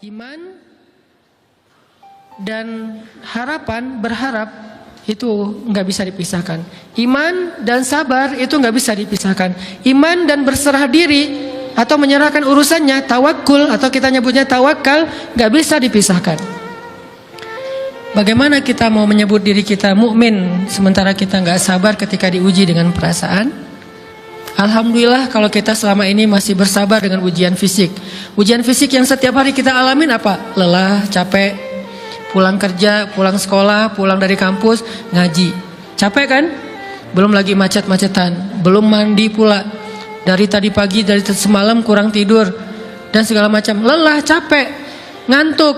Iman dan harapan, berharap itu nggak bisa dipisahkan. Iman dan sabar itu nggak bisa dipisahkan. Iman dan berserah diri atau menyerahkan urusannya, tawakul atau kita nyebutnya tawakal, nggak bisa dipisahkan. Bagaimana kita mau menyebut diri kita mukmin sementara kita nggak sabar ketika diuji dengan perasaan? Alhamdulillah kalau kita selama ini masih bersabar dengan ujian fisik. Ujian fisik yang setiap hari kita alamin apa? Lelah, capek, pulang kerja, pulang sekolah, pulang dari kampus, ngaji. Capek kan? Belum lagi macet-macetan, belum mandi pula. Dari tadi pagi, dari semalam kurang tidur dan segala macam. Lelah, capek, ngantuk.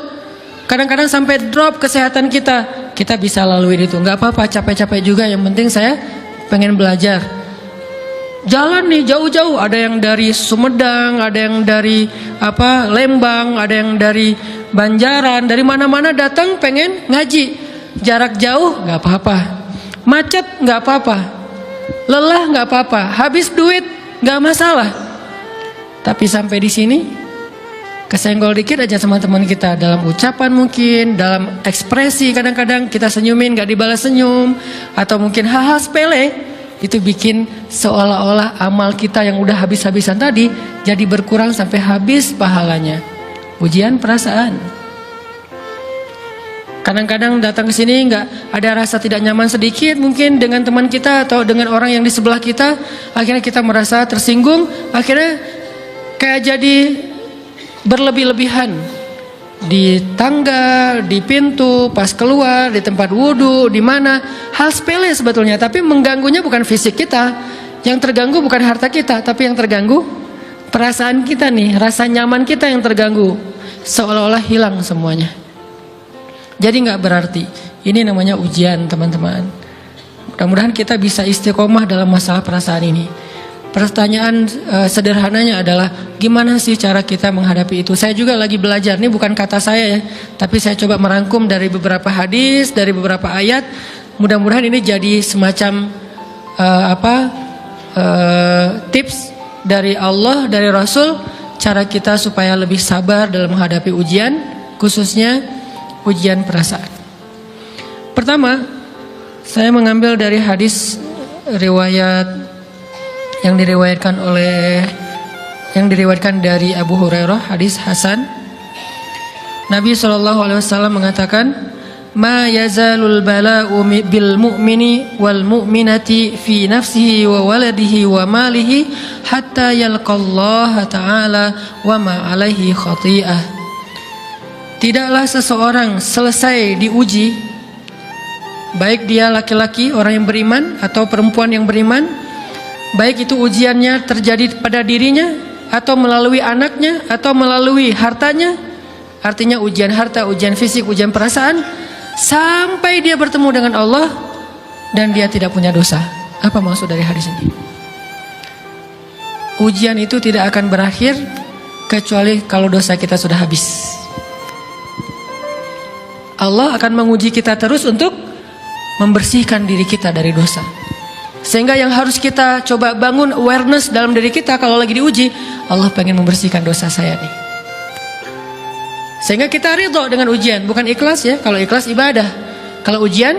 Kadang-kadang sampai drop kesehatan kita. Kita bisa laluin itu. Nggak apa-apa, capek-capek juga. Yang penting saya pengen belajar. Jalan nih jauh-jauh, ada yang dari Sumedang, ada yang dari Lembang, ada yang dari Banjaran, dari mana-mana datang pengen ngaji. Jarak jauh nggak apa-apa, macet nggak apa-apa, lelah nggak apa-apa, habis duit nggak masalah. Tapi sampai di sini kesenggol dikit aja sama teman kita, dalam ucapan mungkin, dalam ekspresi kadang-kadang kita senyumin nggak dibalas senyum, atau mungkin hal-hal sepele. Itu bikin seolah-olah amal kita yang udah habis-habisan tadi jadi berkurang sampai habis pahalanya. Ujian perasaan. Kadang-kadang datang ke sini nggak ada rasa tidak nyaman sedikit mungkin dengan teman kita atau dengan orang yang di sebelah kita, akhirnya kita merasa tersinggung, akhirnya kayak jadi berlebih-lebihan. Di tangga, di pintu, pas keluar, di tempat wudhu, di mana, hal sepele sebetulnya, tapi mengganggunya bukan fisik kita. Yang terganggu bukan harta kita, tapi yang terganggu perasaan kita nih, rasa nyaman kita yang terganggu, seolah-olah hilang semuanya. Jadi nggak berarti. Ini namanya ujian, teman-teman. Mudah-mudahan kita bisa istiqomah dalam masalah perasaan ini. Pertanyaan sederhananya adalah gimana sih cara kita menghadapi itu? Saya juga lagi belajar, ini bukan kata saya ya, tapi saya coba merangkum dari beberapa hadis, dari beberapa ayat. Mudah-mudahan ini jadi semacam tips dari Allah, dari Rasul, cara kita supaya lebih sabar dalam menghadapi ujian, khususnya ujian perasaan. Pertama, saya mengambil dari hadis riwayat yang diriwayatkan dari Abu Hurairah, hadis hasan. Nabi SAW mengatakan, "Ma yazalul bala'u bil mu'mini wal mu'minati fi nafsihi wa waladihi wa malihi hatta yalqallaha ta'ala wa ma alaihi khati'ah." Tidaklah seseorang selesai diuji, baik dia laki-laki, orang yang beriman, atau perempuan yang beriman, baik itu ujiannya terjadi pada dirinya, atau melalui anaknya, atau melalui hartanya. Artinya ujian harta, ujian fisik, ujian perasaan, sampai dia bertemu dengan Allah dan dia tidak punya dosa. Apa maksud dari hadis ini? Ujian itu tidak akan berakhir kecuali kalau dosa kita sudah habis. Allah akan menguji kita terus untuk membersihkan diri kita dari dosa. Sehingga yang harus kita coba bangun awareness dalam diri kita kalau lagi diuji, Allah pengen membersihkan dosa saya nih. Sehingga kita ridho dengan ujian, bukan ikhlas ya. Kalau ikhlas ibadah, kalau ujian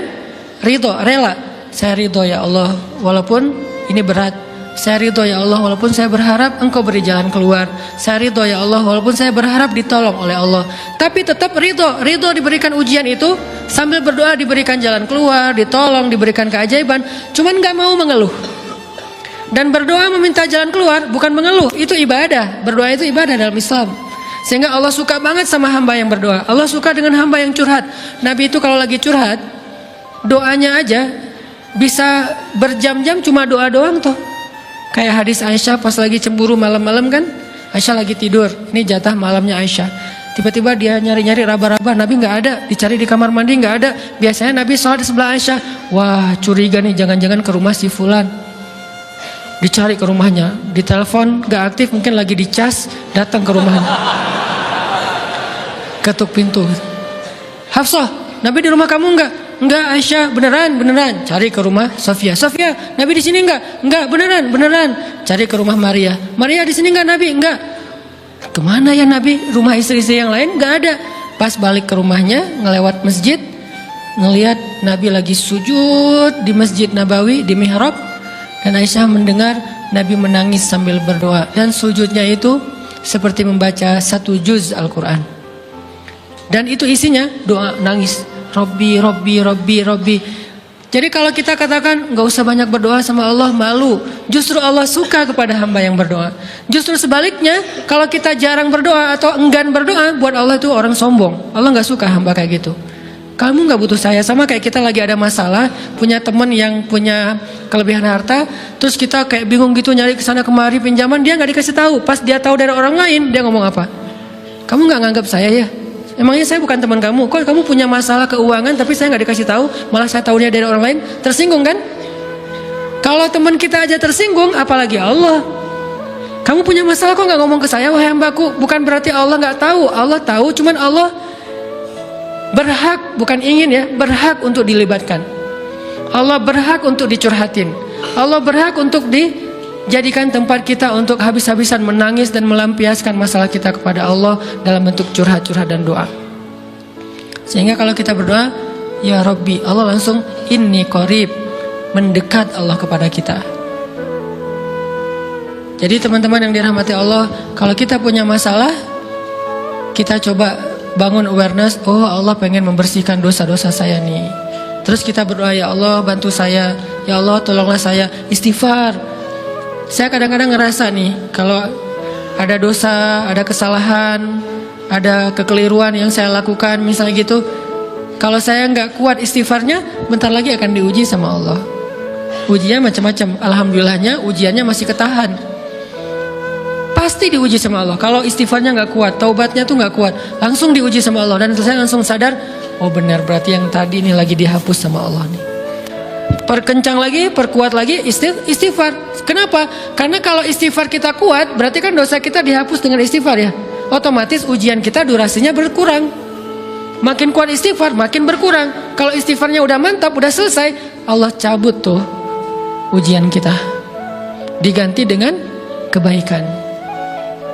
ridho, rela. Saya ridho ya Allah walaupun ini berat. Saya ridho ya Allah walaupun saya berharap Engkau beri jalan keluar. Saya ridho ya Allah walaupun saya berharap ditolong oleh Allah. Tapi tetap ridho diberikan ujian itu, sambil berdoa diberikan jalan keluar, ditolong, diberikan keajaiban. Cuman gak mau mengeluh. Dan berdoa meminta jalan keluar bukan mengeluh, itu ibadah. Berdoa itu ibadah dalam Islam. Sehingga Allah suka banget sama hamba yang berdoa. Allah suka dengan hamba yang curhat. Nabi itu kalau lagi curhat, doanya aja bisa berjam-jam cuma doa doang tuh. Kayak hadis Aisyah pas lagi cemburu malam-malam kan, Aisyah lagi tidur, ini jatah malamnya Aisyah. Tiba-tiba dia nyari-nyari raba-raba, Nabi nggak ada, dicari di kamar mandi nggak ada. Biasanya Nabi sholat di sebelah Aisyah. Wah, curiga nih, jangan-jangan ke rumah si fulan. Dicari ke rumahnya, ditelepon nggak aktif, mungkin lagi dicas, datang ke rumahnya. Ketuk pintu. Hafsah, Nabi di rumah kamu nggak? Enggak Aisyah, beneran. Cari ke rumah Sofia. Sofia, Nabi di sini enggak? Enggak, beneran. Cari ke rumah Maria. Maria di sini enggak Nabi? Enggak. kemana ya Nabi? Rumah istri-istri yang lain gak ada. Pas balik ke rumahnya, ngelewat masjid, ngelihat Nabi lagi sujud di Masjid Nabawi, di mihrab. Dan Aisyah mendengar Nabi menangis sambil berdoa. Dan sujudnya itu seperti membaca 1 juz Al-Quran. Dan itu isinya doa nangis. Robbi, Robbi, Robbi, Robbi. Jadi kalau kita katakan gak usah banyak berdoa sama Allah, malu. Justru Allah suka kepada hamba yang berdoa. Justru sebaliknya, kalau kita jarang berdoa atau enggan berdoa, buat Allah itu orang sombong. Allah gak suka hamba kayak gitu. Kamu gak butuh saya. Sama kayak kita lagi ada masalah, punya teman yang punya kelebihan harta, terus kita kayak bingung gitu nyari kesana kemari pinjaman, dia gak dikasih tahu. Pas dia tahu dari orang lain, dia ngomong apa? Kamu gak nganggap saya ya? Emangnya saya bukan teman kamu? Kok kamu punya masalah keuangan tapi saya nggak dikasih tahu, malah saya tahunya dari orang lain? Tersinggung kan? Kalau teman kita aja tersinggung, apalagi Allah. Kamu punya masalah kok nggak ngomong ke saya, wahai hambaku? Bukan berarti Allah nggak tahu. Allah tahu, cuman Allah berhak, bukan ingin ya, berhak untuk dilibatkan. Allah berhak untuk dicurhatin. Allah berhak untuk dijadikan tempat kita untuk habis-habisan menangis dan melampiaskan masalah kita kepada Allah dalam bentuk curhat-curhat dan doa. Sehingga kalau kita berdoa, ya Rabbi, Allah langsung inni qarib, mendekat Allah kepada kita. Jadi teman-teman yang dirahmati Allah, kalau kita punya masalah, kita coba bangun awareness, oh Allah pengen membersihkan dosa-dosa saya nih. Terus kita berdoa, ya Allah bantu saya, ya Allah tolonglah saya, istighfar. Saya kadang-kadang ngerasa nih, kalau ada dosa, ada kesalahan, ada kekeliruan yang saya lakukan, misalnya gitu, kalau saya nggak kuat istighfarnya, bentar lagi akan diuji sama Allah. Ujiannya macam-macam. Alhamdulillahnya ujiannya masih ketahan. Pasti diuji sama Allah. Kalau istighfarnya nggak kuat, taubatnya tuh nggak kuat, langsung diuji sama Allah. Dan saya langsung sadar, oh benar, berarti yang tadi ini lagi dihapus sama Allah nih. Perkencang lagi, perkuat lagi istighfar. Kenapa? Karena kalau istighfar kita kuat, berarti kan dosa kita dihapus dengan istighfar ya. Otomatis ujian kita durasinya berkurang. Makin kuat istighfar, makin berkurang. Kalau istighfarnya udah mantap, udah selesai, Allah cabut tuh ujian kita, diganti dengan kebaikan.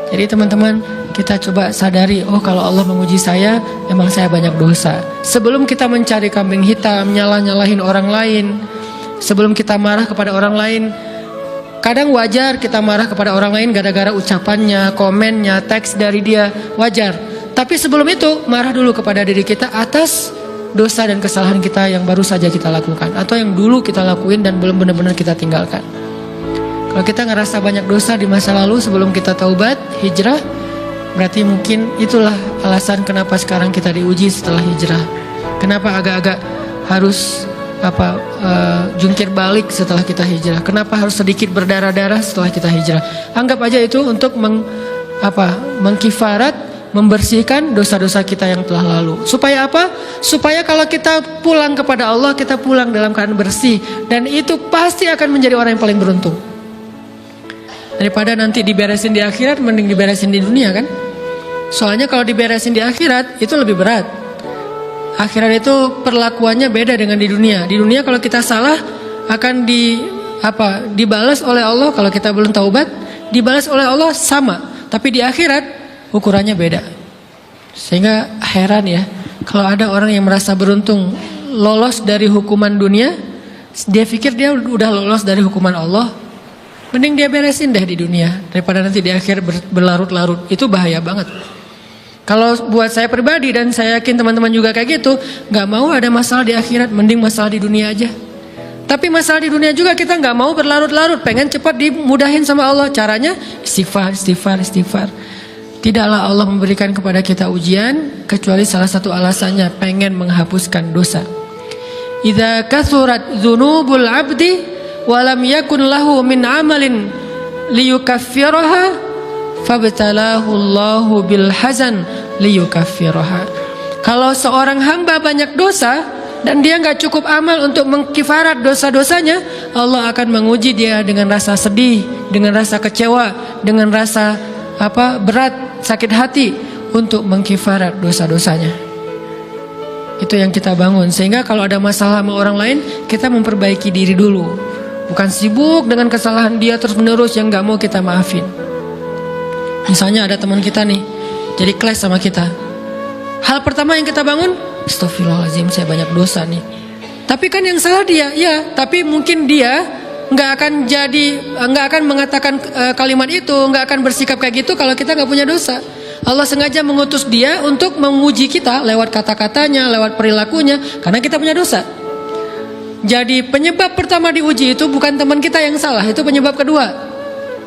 Jadi teman-teman, kita coba sadari, oh kalau Allah menguji saya, emang saya banyak dosa. Sebelum kita mencari kambing hitam, nyalahin orang lain, sebelum kita marah kepada orang lain, kadang wajar kita marah kepada orang lain gara-gara ucapannya, komennya, teks dari dia, wajar. Tapi sebelum itu, marah dulu kepada diri kita atas dosa dan kesalahan kita yang baru saja kita lakukan, atau yang dulu kita lakuin dan belum benar-benar kita tinggalkan. Kalau kita ngerasa banyak dosa di masa lalu sebelum kita taubat, hijrah, berarti mungkin itulah alasan kenapa sekarang kita diuji setelah hijrah. Kenapa agak-agak harus jungkir balik setelah kita hijrah? Kenapa harus sedikit berdarah-darah setelah kita hijrah? Anggap aja itu untuk mengkifarat, membersihkan dosa-dosa kita yang telah lalu. Supaya apa? Supaya kalau kita pulang kepada Allah, kita pulang dalam keadaan bersih. Dan itu pasti akan menjadi orang yang paling beruntung. Daripada nanti diberesin di akhirat, mending diberesin di dunia kan? Soalnya kalau diberesin di akhirat, itu lebih berat. Akhirat itu perlakuannya beda dengan di dunia. Di dunia kalau kita salah, akan dibalas oleh Allah. Kalau kita belum taubat, dibalas oleh Allah sama. Tapi di akhirat, ukurannya beda. Sehingga heran ya, kalau ada orang yang merasa beruntung lolos dari hukuman dunia, dia pikir dia udah lolos dari hukuman Allah, mending dia beresin deh di dunia daripada nanti di akhir berlarut-larut. Itu bahaya banget. Kalau buat saya pribadi, dan saya yakin teman-teman juga kayak gitu, gak mau ada masalah di akhirat, mending masalah di dunia aja. Tapi masalah di dunia juga kita gak mau berlarut-larut, pengen cepat dimudahin sama Allah. Caranya istighfar. Tidaklah Allah memberikan kepada kita ujian kecuali salah satu alasannya pengen menghapuskan dosa. Idza kathurat dzunubul 'abdi wa lam yakun lahu min 'amalin liyukaffiraha fabtalahu Allahu bil hazan liyukaffiraha. Kalau seorang hamba banyak dosa dan dia enggak cukup amal untuk mengkifarat dosa-dosanya, Allah akan menguji dia dengan rasa sedih, dengan rasa kecewa, dengan rasa berat, sakit hati untuk mengkifarat dosa-dosanya. Itu yang kita bangun. Sehingga kalau ada masalah sama orang lain, kita memperbaiki diri dulu. Bukan sibuk dengan kesalahan dia terus menerus yang gak mau kita maafin. Misalnya ada teman kita nih, jadi clash sama kita. Hal pertama yang kita bangun, astagfirullahaladzim, saya banyak dosa nih. Tapi kan yang salah dia, ya. Tapi mungkin dia nggak akan mengatakan kalimat itu, nggak akan bersikap kayak gitu kalau kita nggak punya dosa. Allah sengaja mengutus dia untuk menguji kita lewat kata-katanya, lewat perilakunya, karena kita punya dosa. Jadi penyebab pertama diuji itu bukan teman kita yang salah, itu penyebab kedua.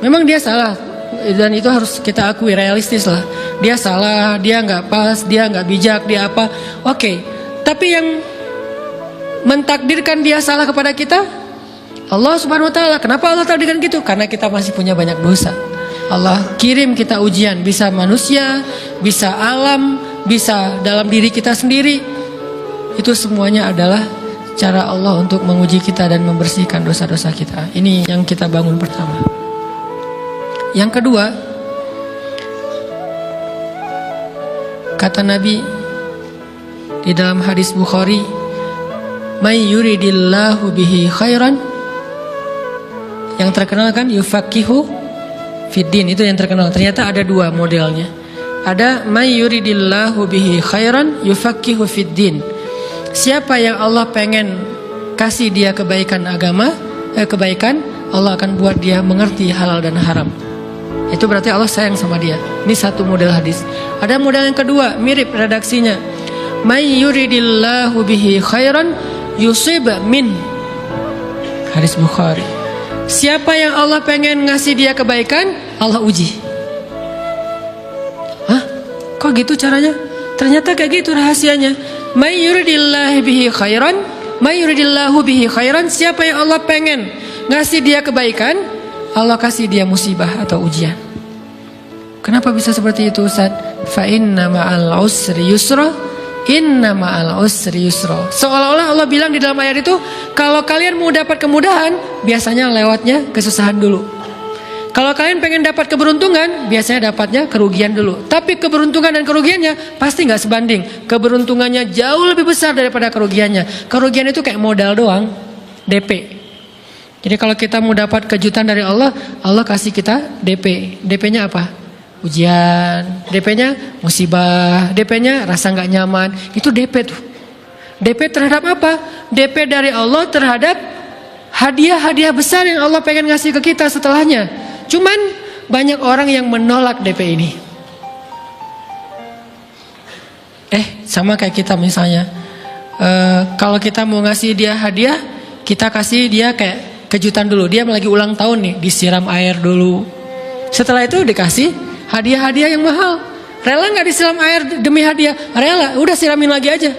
Memang dia salah, dan itu harus kita akui, realistis lah. Dia salah, dia nggak pas, dia nggak bijak, dia apa. Oke, tapi yang mentakdirkan dia salah kepada kita Allah Subhanahu Wa Taala. Kenapa Allah takdirkan gitu? Karena kita masih punya banyak dosa. Allah kirim kita ujian, bisa manusia, bisa alam, bisa dalam diri kita sendiri. Itu semuanya adalah cara Allah untuk menguji kita dan membersihkan dosa-dosa kita. Ini yang kita bangun pertama. Yang kedua, kata Nabi di dalam hadis Bukhari, "May yuridillahu bihi khairan." Yang terkenal kan yufaqihu fiddin, itu yang terkenal. Ternyata ada dua modelnya. Ada may yuridillahu bihi khairan yufaqihu fiddin. Siapa yang Allah pengen kasih dia kebaikan agama, kebaikan, Allah akan buat dia mengerti halal dan haram. Itu berarti Allah sayang sama dia. Ini satu model hadis. Ada model yang kedua, mirip redaksinya. May yuridillahu bihi khairan yusib min. Hadis Bukhari. Siapa yang Allah pengen ngasih dia kebaikan, Allah uji. Hah? Kok gitu caranya? Ternyata kayak gitu rahasianya. May yuridillahu bihi khairan, may yuridillahu bihi khairan. Siapa yang Allah pengen ngasih dia kebaikan, Allah kasih dia musibah atau ujian. Kenapa bisa seperti itu, Ustaz? Fa inna ma'al usri yusra, inna ma'al usri yusra. Seolah-olah Allah bilang di dalam ayat itu, kalau kalian mau dapat kemudahan, biasanya lewatnya kesusahan dulu. Kalau kalian pengen dapat keberuntungan, biasanya dapatnya kerugian dulu. Tapi keberuntungan dan kerugiannya pasti nggak sebanding. Keberuntungannya jauh lebih besar daripada kerugiannya. Kerugian itu kayak modal doang, DP. Jadi kalau kita mau dapat kejutan dari Allah, Allah kasih kita DP. DP-nya apa? Ujian. DP-nya musibah. DP-nya rasa nggak nyaman. Itu DP tuh. DP terhadap apa? DP dari Allah terhadap hadiah-hadiah besar yang Allah pengen ngasih ke kita setelahnya. Cuman banyak orang yang menolak DP ini. Sama kayak kita misalnya. Kalau kita mau ngasih dia hadiah, kita kasih dia kayak kejutan dulu. Dia lagi ulang tahun nih, disiram air dulu. Setelah itu dikasih hadiah-hadiah yang mahal. Rela nggak disiram air demi hadiah? Rela, udah siramin lagi aja.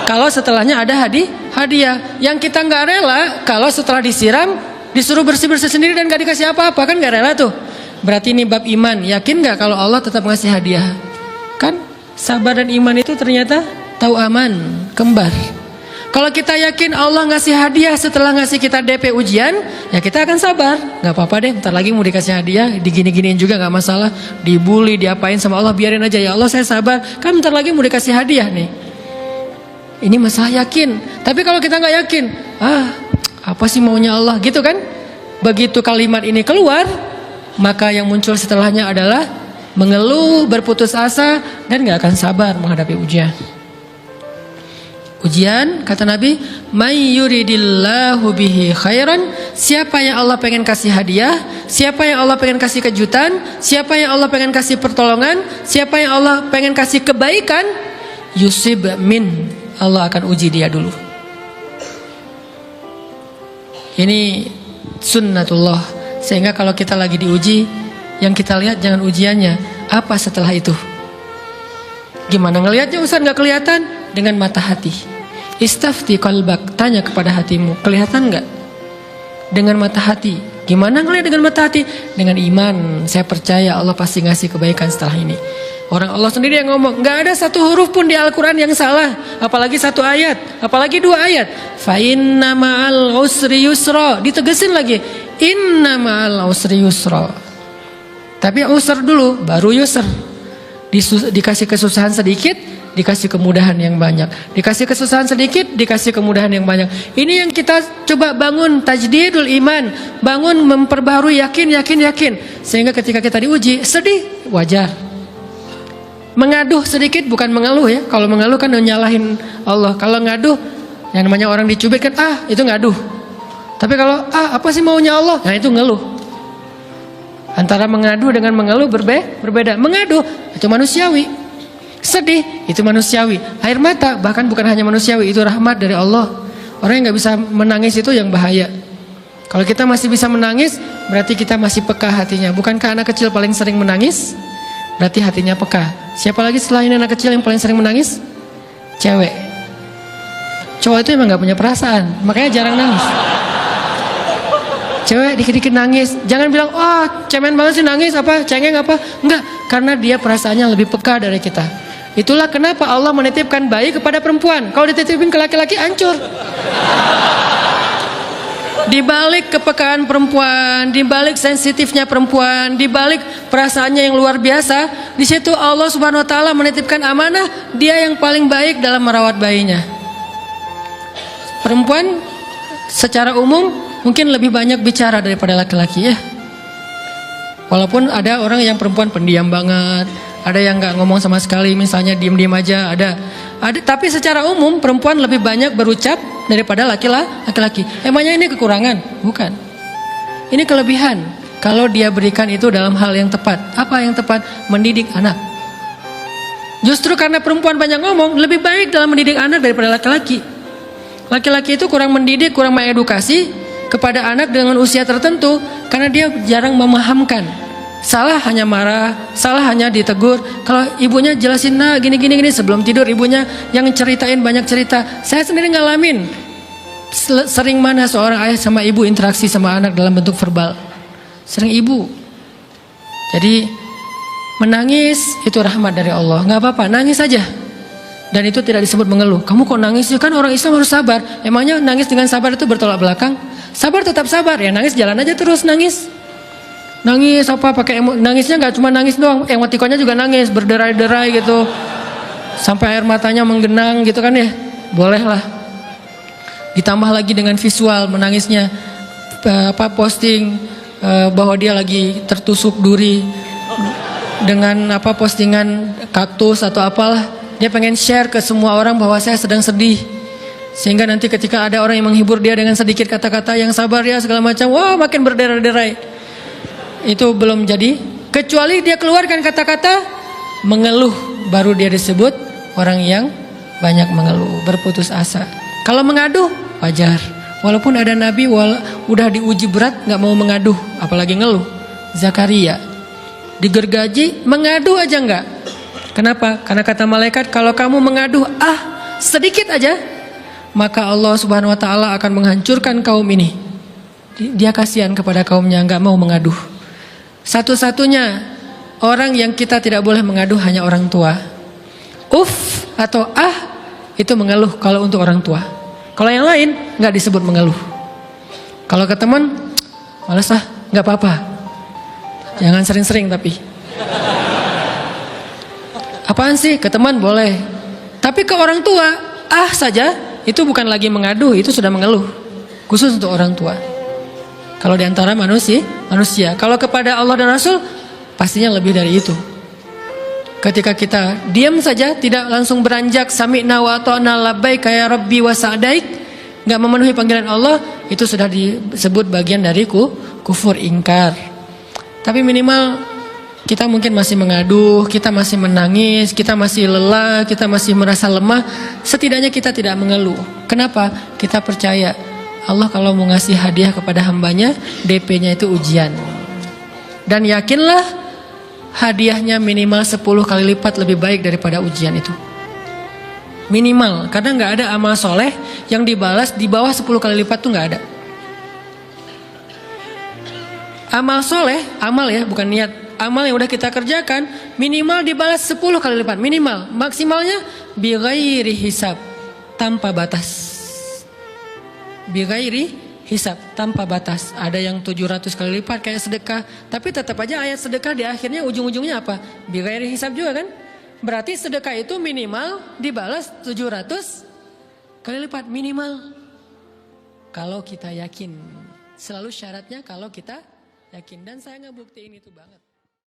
Kalau setelahnya ada hadiah. Yang kita nggak rela, kalau setelah disiram disuruh bersih-bersih sendiri dan gak dikasih apa-apa, kan gak rela tuh. Berarti ini bab iman. Yakin gak kalau Allah tetap ngasih hadiah? Kan sabar dan iman itu ternyata tahu aman, kembar. Kalau kita yakin Allah ngasih hadiah setelah ngasih kita DP ujian, ya kita akan sabar. Gak apa-apa deh, bentar lagi mau dikasih hadiah, digini-giniin juga gak masalah. Dibully, diapain sama Allah, biarin aja. Ya Allah saya sabar, kan bentar lagi mau dikasih hadiah nih. Ini masalah yakin. Tapi kalau kita gak yakin, apa sih maunya Allah, gitu kan? Begitu kalimat ini keluar, maka yang muncul setelahnya adalah mengeluh, berputus asa, dan gak akan sabar menghadapi ujian. Ujian, kata Nabi, may yuridillahu bihi khairan. Siapa yang Allah pengen kasih hadiah, siapa yang Allah pengen kasih kejutan, siapa yang Allah pengen kasih pertolongan, siapa yang Allah pengen kasih kebaikan, yusib min. Allah akan uji dia dulu. Ini sunnatullah. Sehingga kalau kita lagi diuji, yang kita lihat jangan ujiannya, apa setelah itu. Gimana ngelihatnya Ustaz? Gak kelihatan? Dengan mata hati. Istafti qalbak, tanya kepada hatimu, kelihatan gak? Dengan mata hati. Gimana ngelihat dengan mata hati? Dengan iman. Saya percaya Allah pasti ngasih kebaikan setelah ini. Orang Allah sendiri yang ngomong, gak ada satu huruf pun di Al-Quran yang salah. Apalagi satu ayat, apalagi dua ayat. Fa inna ma'al usri yusra. Ditegesin lagi, inna ma'al usri yusra. Tapi usr dulu, baru yusr. Dikasih kesusahan sedikit, dikasih kemudahan yang banyak. Dikasih kesusahan sedikit, dikasih kemudahan yang banyak. Ini yang kita coba bangun tajdidul iman, bangun memperbaharui yakin. Sehingga ketika kita diuji, sedih, wajar. Mengaduh sedikit bukan mengeluh ya. Kalau mengeluh kan nyalahin Allah. Kalau ngaduh, yang namanya orang dicubit kan, itu ngaduh. Tapi kalau apa sih maunya Allah? Nah itu ngeluh. Antara mengadu dengan mengeluh berbeda. Mengadu itu manusiawi. Sedih itu manusiawi. Air mata bahkan bukan hanya manusiawi, itu rahmat dari Allah. Orang yang nggak bisa menangis itu yang bahaya. Kalau kita masih bisa menangis, berarti kita masih peka hatinya. Bukankah anak kecil paling sering menangis? Berarti hatinya peka. Siapa lagi selain anak kecil yang paling sering menangis? Cewek. Cowok itu emang nggak punya perasaan, makanya jarang nangis. Cewek dikit-dikit nangis, jangan bilang, cemen banget sih nangis, cengeng apa? Enggak, karena dia perasaannya lebih peka dari kita. Itulah kenapa Allah menitipkan bayi kepada perempuan. Kalau dititipin ke laki-laki, hancur. Di balik kepekaan perempuan, di balik sensitifnya perempuan, di balik perasaannya yang luar biasa, di situ Allah Subhanahu wa taala menitipkan amanah, dia yang paling baik dalam merawat bayinya. Perempuan secara umum mungkin lebih banyak bicara daripada laki-laki ya. Walaupun ada orang yang perempuan pendiam banget, ada yang nggak ngomong sama sekali, misalnya diem-diem aja, ada. Tapi secara umum perempuan lebih banyak berucap daripada laki-laki. Emangnya ini kekurangan? Bukan. Ini kelebihan. Kalau dia berikan itu dalam hal yang tepat. Apa yang tepat? Mendidik anak. Justru karena perempuan banyak ngomong, lebih baik dalam mendidik anak daripada laki-laki. Laki-laki itu kurang mendidik, kurang mengedukasi kepada anak dengan usia tertentu karena dia jarang memahamkan. Salah hanya marah, salah hanya ditegur. Kalau ibunya jelasin, gini sebelum tidur ibunya yang ceritain banyak cerita. Saya sendiri ngalamin sering mana seorang ayah sama ibu interaksi sama anak dalam bentuk verbal. Sering ibu. Jadi menangis itu rahmat dari Allah. Nggak apa-apa, nangis saja. Dan itu tidak disebut mengeluh. Kamu kok nangis? Kan orang Islam harus sabar. Emangnya nangis dengan sabar itu bertolak belakang? Sabar tetap sabar ya, nangis jalan aja terus nangis. Nangis pakai nangisnya nggak cuma nangis doang, emotikonnya juga nangis, berderai-derai gitu. Sampai air matanya menggenang gitu kan ya. Boleh lah. Ditambah lagi dengan visual menangisnya, posting bahwa dia lagi tertusuk duri dengan postingan kaktus atau apalah. Dia pengen share ke semua orang bahwa saya sedang sedih. Sehingga nanti ketika ada orang yang menghibur dia dengan sedikit kata-kata yang sabar ya segala macam, wah makin berderai-derai. Itu belum jadi. Kecuali dia keluarkan kata-kata mengeluh, baru dia disebut orang yang banyak mengeluh, berputus asa. Kalau mengaduh wajar. Walaupun ada nabi udah diuji berat nggak mau mengaduh, apalagi ngeluh. Zakaria digergaji mengadu aja nggak. Kenapa? Karena kata malaikat, kalau kamu mengaduh sedikit aja, maka Allah Subhanahu wa taala akan menghancurkan kaum ini. Dia kasihan kepada kaumnya, nggak mau mengaduh. Satu-satunya orang yang kita tidak boleh mengaduh hanya orang tua. Atau itu mengeluh kalau untuk orang tua. Kalau yang lain nggak disebut mengeluh. Kalau ke teman, malas nggak apa-apa. Jangan sering-sering tapi. Apaan sih? Ke teman boleh. Tapi ke orang tua, saja, itu bukan lagi mengaduh, itu sudah mengeluh. Khusus untuk orang tua. Kalau di antara manusia. Kalau kepada Allah dan Rasul, pastinya lebih dari itu. Ketika kita diam saja, tidak langsung beranjak sami'na wa ata'na labbaika ya rabbi wa sa'daik, enggak memenuhi panggilan Allah, itu sudah disebut bagian dari kufur ingkar. Tapi minimal kita mungkin masih mengaduh, kita masih menangis, kita masih lelah, kita masih merasa lemah. Setidaknya kita tidak mengeluh. Kenapa? Kita percaya Allah kalau mau ngasih hadiah kepada hambanya, DP-nya itu ujian. Dan yakinlah hadiahnya minimal 10 kali lipat lebih baik daripada ujian itu. Minimal, karena nggak ada amal soleh yang dibalas di bawah 10 kali lipat tuh nggak ada. Amal soleh, amal ya bukan niat. Amal yang udah kita kerjakan minimal dibalas 10 kali lipat, minimal. Maksimalnya bighairi hisab, tanpa batas. Bighairi hisab, tanpa batas. Ada yang 700 kali lipat kayak sedekah, tapi tetap aja ayat sedekah di akhirnya ujung-ujungnya apa? Bighairi hisab juga kan? Berarti sedekah itu minimal dibalas 700 kali lipat minimal. Kalau kita yakin. Selalu syaratnya kalau kita yakin. Dan saya ngebuktiin itu banget.